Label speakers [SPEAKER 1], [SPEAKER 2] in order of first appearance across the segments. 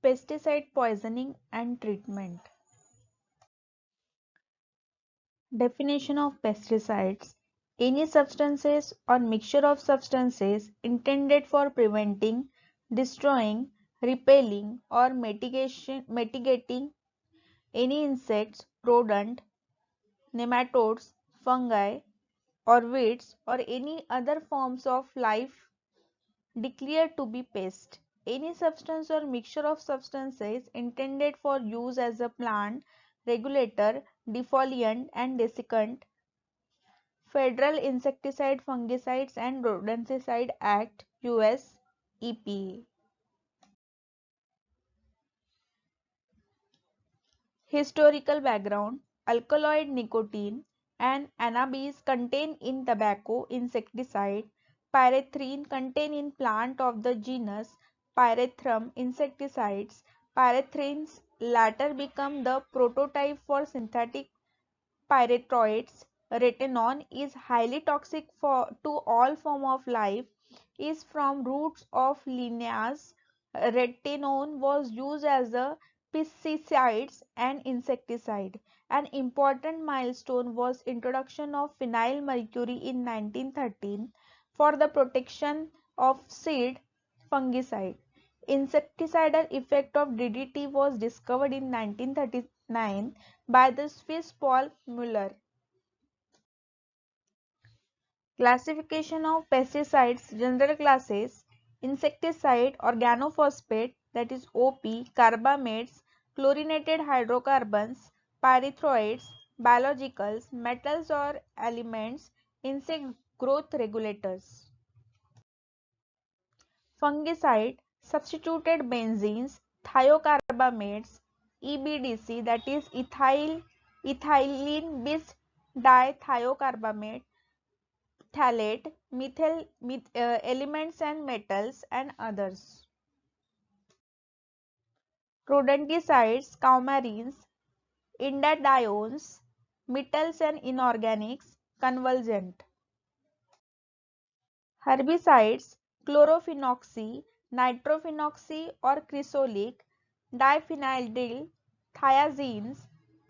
[SPEAKER 1] Pesticide poisoning and treatment. Definition of pesticides: any substances or mixture of substances intended for preventing, destroying, repelling, or mitigating any insects, rodent, nematodes, fungi, or weeds, or any other forms of life declared to be pest. Any substance or mixture of substances intended for use as a plant regulator, defoliant, and desiccant. Federal Insecticide, Fungicides and Rodenticide Act (US) EPA. Historical background: alkaloid nicotine and cannabis contained in tobacco insecticide, pyrethrin contained in plant of the genus Pyrethrum insecticides. Pyrethrins later become the prototype for synthetic pyrethroids. Retinone is highly toxic to all form of life, is from roots of linnaeus. Retinone was used as a pesticide and insecticide. An important milestone was introduction of phenyl mercury in 1913 for the protection of seed fungicide. Insecticidal effect of DDT was discovered in 1939 by the Swiss Paul Müller. Classification of pesticides: general classes: insecticide, organophosphate, that is OP, carbamates, chlorinated hydrocarbons, pyrethroids, biologicals, metals or elements, insect growth regulators. Fungicide: substituted benzenes, thiocarbamates, EBDC, that is ethylene bis dithiocarbamate, phthalate, elements and metals, and others. Rodenticides: coumarins, indadiones, metals and inorganics, convergent. Herbicides: chlorophenoxy, nitrophenoxy or cresolic, diphenhydryl, thiazines,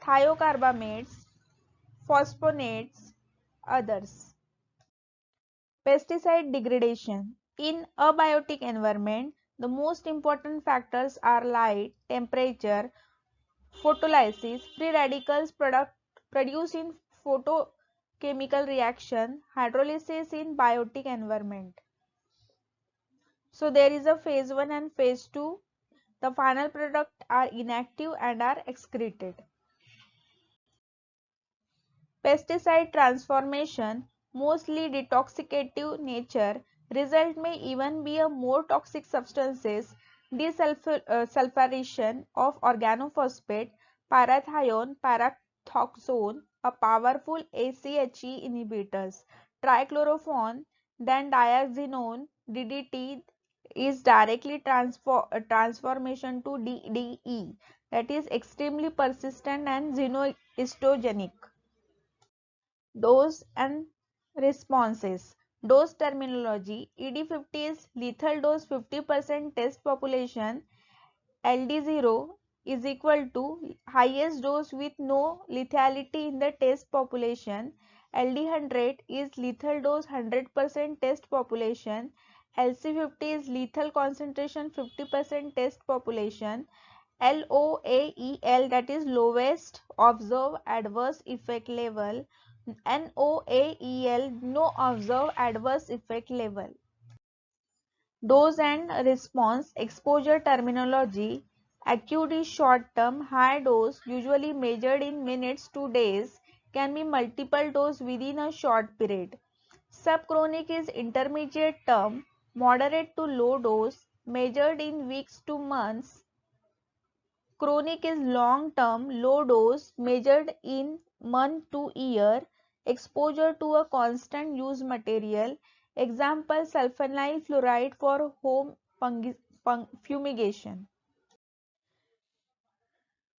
[SPEAKER 1] thiocarbamates, phosphonates, others. Pesticide degradation: in abiotic environment, the most important factors are light, temperature, photolysis, free radicals produced in photochemical reaction, hydrolysis in biotic environment. So there is a phase 1 and phase 2. The final product are inactive and are excreted. Pesticide transformation: mostly detoxicative nature. Result may even be a more toxic substances. Desulfurization of organophosphate, parathione, parathoxone, a powerful ACHE inhibitors, trichlorophon, then diazinon. DDT is directly transformation to DDE, that is extremely persistent and xenohistogenic. Dose and responses. Dose terminology: ED50 is lethal dose 50% test population. LD0 is equal to highest dose with no lethality in the test population. LD100 is lethal dose 100% test population. LC50 is lethal concentration 50% test population. LOAEL, that is lowest observed adverse effect level. NOAEL, no observed adverse effect level. Dose and response exposure terminology: acute is short term, high dose usually measured in minutes to days can be multiple dose within a short period. Subchronic is intermediate term, moderate to low dose measured in weeks to months. Chronic is long term, low dose measured in month to year. Exposure to a constant use material. Example: sulfonyl fluoride for home fumigation.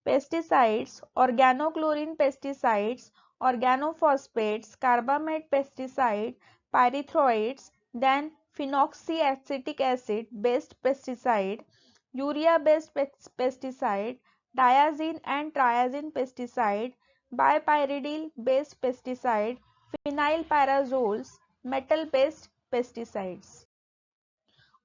[SPEAKER 1] Pesticides: organochlorine pesticides, organophosphates, carbamate pesticide, pyrethroids, then phenoxyacetic acid based pesticide. urea-based pesticide, diazine and triazine pesticide, bipyridine-based pesticide, phenylpyrazoles, metal-based pesticides.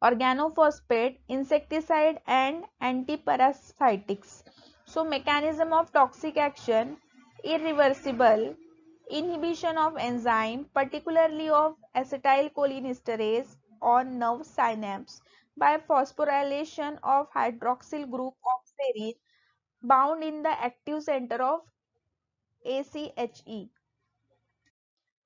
[SPEAKER 1] Organophosphate, insecticide and antiparasitics. So mechanism of toxic action, irreversible, inhibition of enzyme, particularly of acetylcholinesterase on nerve synapse by phosphorylation of hydroxyl group of serine bound in the active center of ACHE.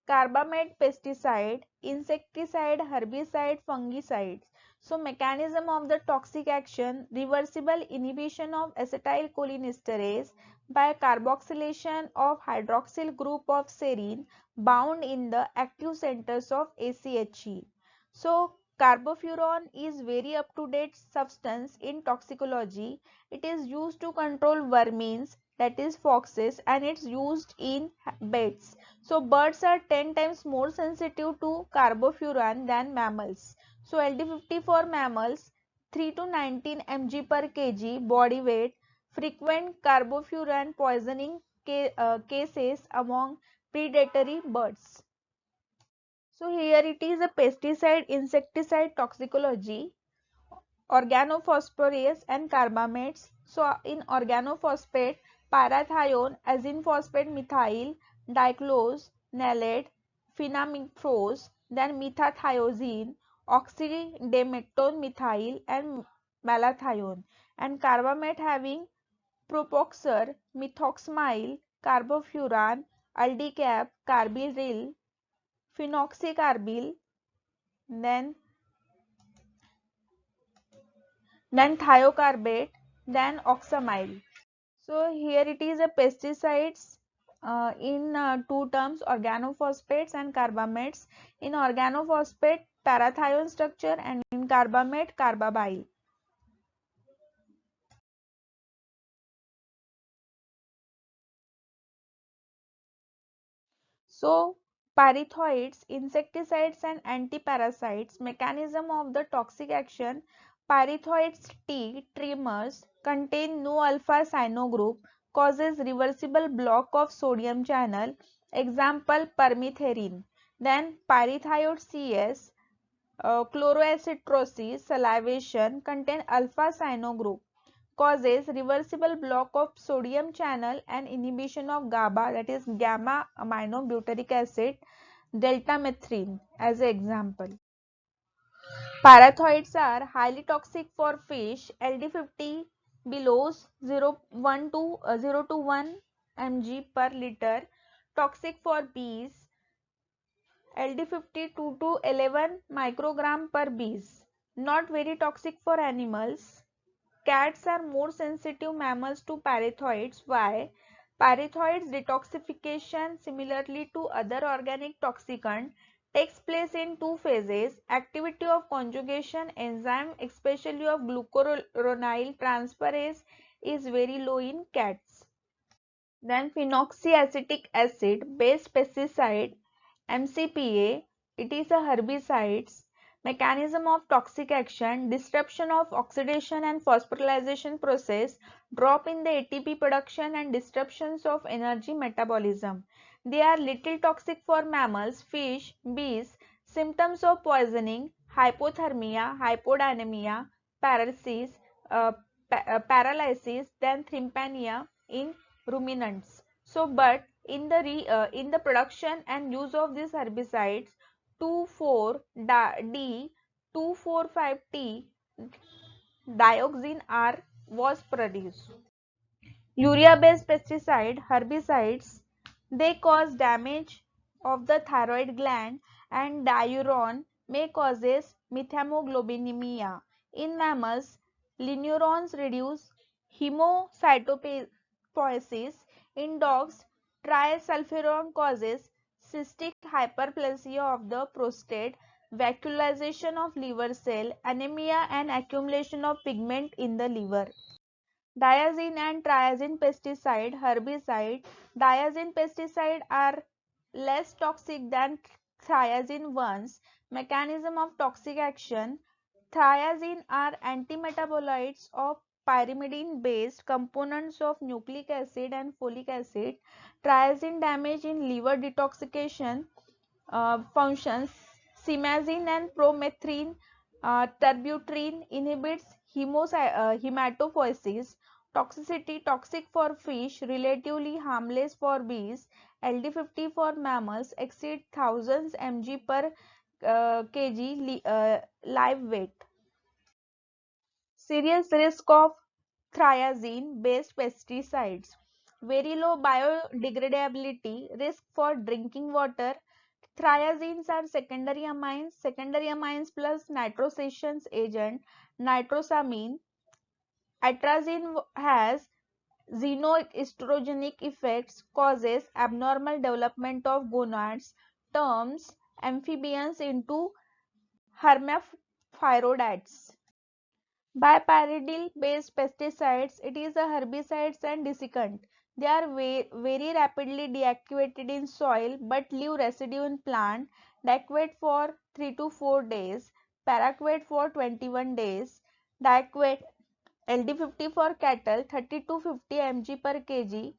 [SPEAKER 1] Carbamate pesticide, insecticide, herbicide, fungicides. So mechanism of the toxic action, reversible inhibition of acetylcholinesterase by carboxylation of hydroxyl group of serine bound in the active centers of ACHE. So carbofuran is very up to date substance in toxicology. It is used to control vermins, that is foxes, and it's used in bats. So birds are 10 times more sensitive to carbofuran than mammals. So LD50 for mammals 3 to 19 mg per kg body weight, frequent carbofuran poisoning cases among predatory birds. So here it is a pesticide insecticide toxicology, organophosphorus and carbamates. So in organophosphate, parathione, azine phosphate methyl, diclose, nalate, phenamicrose, then methathiazine, oxidamectone methyl and malathione, and carbamate having propoxur, methoxamyl, carbofuran, aldicap, carbyryl, phenoxycarbyl, then thiocarbate, then oxamyl. So here it is a pesticides in two terms, organophosphates and carbamates. In organophosphate, parathione structure, and in carbamate, carbamyl. So pyrethroids, insecticides and antiparasites, mechanism of the toxic action. Pyrethroids T trimers contain no alpha cyanogroup, causes reversible block of sodium channel, example permethrin. Then pyrethroid CS, chloroacidosis, salivation contain alpha cyanogroup, causes reversible block of sodium channel and inhibition of GABA, that is gamma aminobutyric acid, delta methrin as an example. Parathoids are highly toxic for fish, LD50 below 0 to 1 mg per liter, toxic for bees, LD50 2 to 11 microgram per bees, not very toxic for animals. Cats are more sensitive mammals to parathoids. Why? Parathoids detoxification, similarly to other organic toxicant, takes place in two phases. Activity of conjugation enzyme, especially of glucuronide transferase, is very low in cats. Then phenoxyacetic acid based pesticide, MCPA, it is a herbicide. Mechanism of toxic action, disruption of oxidation and phosphorylation process, drop in the ATP production and disruptions of energy metabolism. They are little toxic for mammals, fish, bees. Symptoms of poisoning, hypothermia, hypodynamia, paralysis, paralysis, then trypanoia in ruminants. So, but in the production and use of these herbicides, 2,4-D 2,4,5-T dioxin R was produced. Urea-based pesticide herbicides, they cause damage of the thyroid gland, and diuron may causes methemoglobinemia. In mammals, linurons reduce hemocytopoiesis. In dogs, trisulfiron causes cystic hyperplasia of the prostate, vacuolization of liver cell, anemia and accumulation of pigment in the liver. Diazine and triazine pesticide herbicide. Diazine pesticide are less toxic than thiazine ones. Mechanism of toxic action. Thiazine are antimetabolites of pyrimidine-based components of nucleic acid and folic acid. Triazine damage in liver detoxification functions. Simazine and promethrin terbutrine inhibits hematopoiesis. Toxicity toxic for fish, relatively harmless for bees. LD50 for mammals exceed thousands mg per kg live weight. Serious risk of triazine based pesticides. Very low biodegradability, risk for drinking water. Triazines are secondary amines. Secondary amines plus nitrosations agent nitrosamine. Atrazine has xenoestrogenic effects, causes abnormal development of gonads, turns amphibians into hermaphrodites. Bipyridine-based pesticides, it is a herbicides and desiccant. They are very rapidly deactivated in soil but leave residue in plant. Diactivate for 3 to 4 days. Paraquat for 21 days. Diactivate LD50 for cattle 30 to 50 mg per kg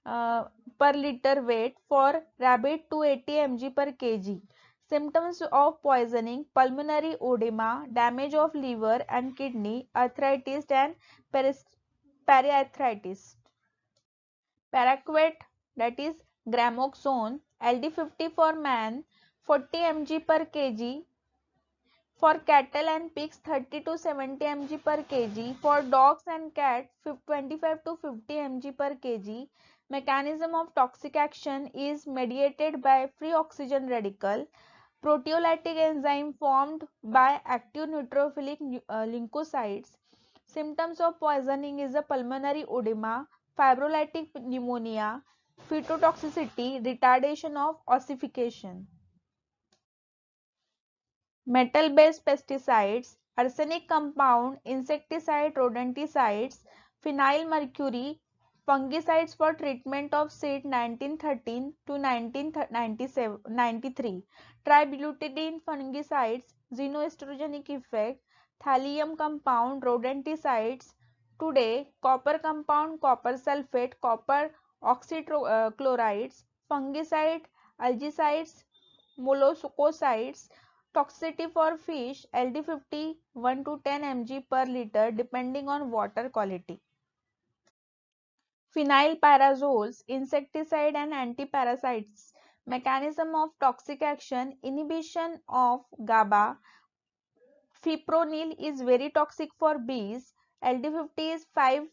[SPEAKER 1] uh, per liter weight. For rabbit 280 mg per kg. Symptoms of poisoning: pulmonary edema, damage of liver and kidney, arthritis and periarthritis. Paraquat, that is gramoxone, LD50 for man 40 mg per kg, for cattle and pigs 30 to 70 mg per kg, for dogs and cats 25 to 50 mg per kg. Mechanism of toxic action is mediated by free oxygen radical. Proteolytic enzyme formed by active neutrophilic leukocytes. Symptoms of poisoning is a pulmonary edema, fibrolytic pneumonia, phytotoxicity, retardation of ossification. Metal-based pesticides, arsenic compound, insecticide, rodenticides, phenylmercury, fungicides for treatment of seed 1913 to 1993, tributylidine fungicides, xenoestrogenic effect, thallium compound, rodenticides. Today, copper compound, copper sulfate, copper oxychlorides, fungicide, algicides, molluscicides. Toxicity for fish: LD50 1 to 10 mg per liter depending on water quality. Phenylpyrazoles, insecticide and antiparasites. Mechanism of toxic action: inhibition of GABA. Fipronil is very toxic for bees. LD50 is 5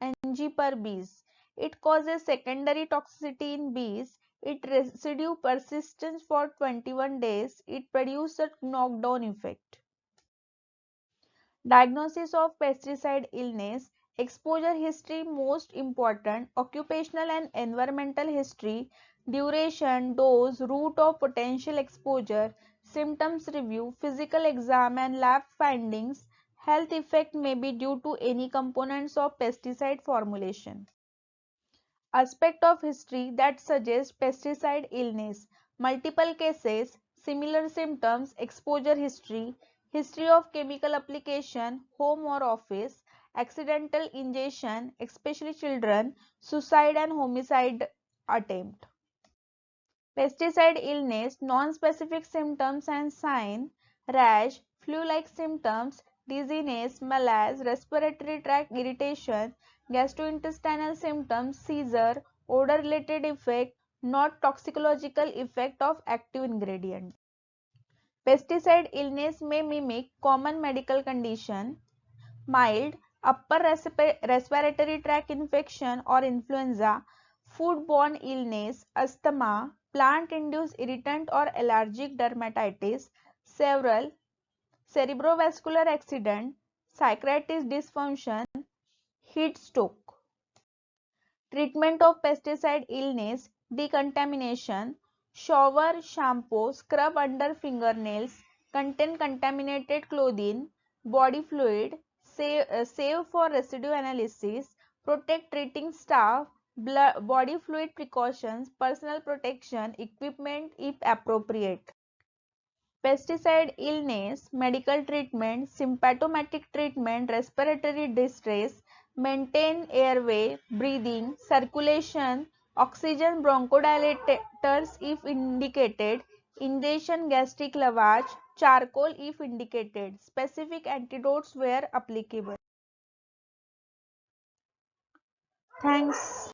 [SPEAKER 1] Ng per bees. It causes secondary toxicity in bees. It residue persistence for 21 days. It produces a knockdown effect. Diagnosis of pesticide illness. Exposure history most important. Occupational and environmental history. Duration, dose, route of potential exposure. Symptoms review. Physical exam and lab findings. Health effect may be due to any components of pesticide formulation. Aspect of history that suggests pesticide illness: multiple cases, similar symptoms, exposure history, history of chemical application, home or office, accidental ingestion, especially children, suicide and homicide attempt. Pesticide illness, non-specific symptoms and sign: rash, flu-like symptoms, dizziness, malaise, respiratory tract irritation, gastrointestinal symptoms, seizure, odor-related effect, not toxicological effect of active ingredient. Pesticide illness may mimic common medical condition: mild upper respiratory tract infection or influenza, foodborne illness, asthma, plant-induced irritant or allergic dermatitis, several cerebrovascular accident, psychiatric dysfunction, heat stroke. Treatment of pesticide illness: decontamination, shower, shampoo, scrub under fingernails, contain contaminated clothing, body fluid, save for residue analysis, protect treating staff, body fluid precautions, personal protection equipment if appropriate. pesticide illness, medical treatment, symptomatic treatment, respiratory distress, maintain airway, breathing, circulation, oxygen bronchodilators if indicated, ingestion gastric lavage, charcoal if indicated. Specific antidotes where applicable. Thanks.